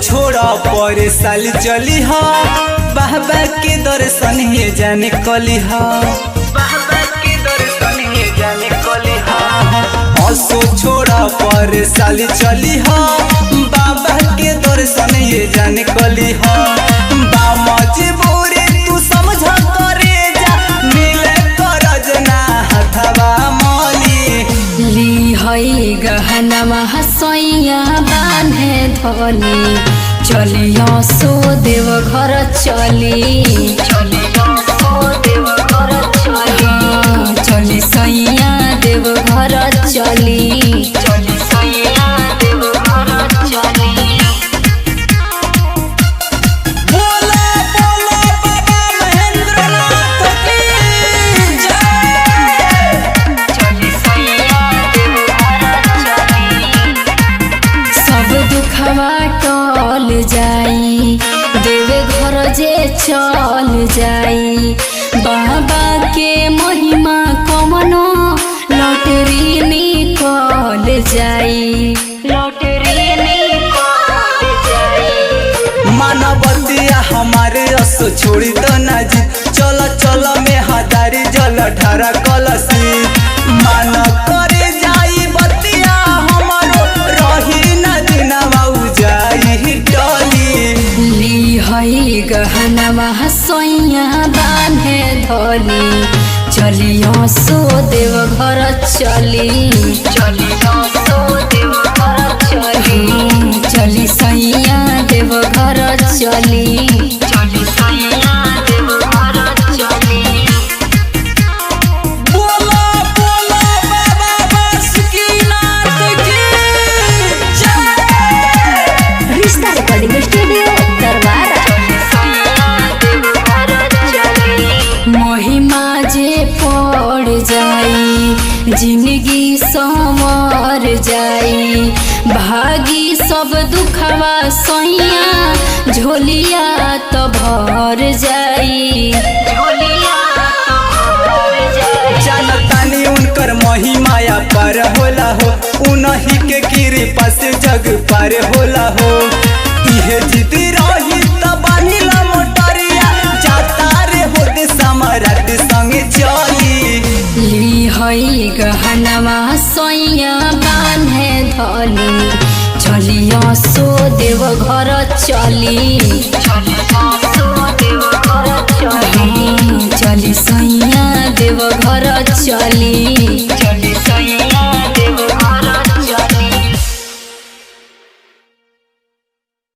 छोड़ा पर साल चली हा बाबा के दर्शन हे जाने कली हा बाबा के दर्शन हे जाने कली हा असो छोड़ा पर साल चली हा बाबा के दर्शन हे जाने कली हा बामा जी बोरे तू समझ करे जा मिले करज ना हथवा मली ली हई गहनवा हसैया बांधे धनी चलिया सो देव घर चली चली सैया देव घर चली टल जाई देवे घर जे चल जाई बाबा के महिमा कमनो लॉटरी निकल जाई मानवतिया हमारे असो छोड़ी तो ना जी चल चल में हजारी जल ढारा कलसी मान करे जाई बतिया हमारो रही ना दिनवा जाई डली ली हई गहनवा हसैया बांधे धनी चलिया सो देव घर चली चली सैया देव घर चली महिमा जे पड़ जाई जिंदगी संवर जाई भागी सब दुखवा सैया झोलिया तो भर जाई जानतानी उनकर महिमाया पर होला हो उन्हीं के कृपा से जग पार होला हो इहे जिदी रही तबानीला मोटरिया जाता रे होते समराट संगे चली ली हई गहनवा सैया बांधे धनी चलिया सो देव घर चली चली सैया देव घर चली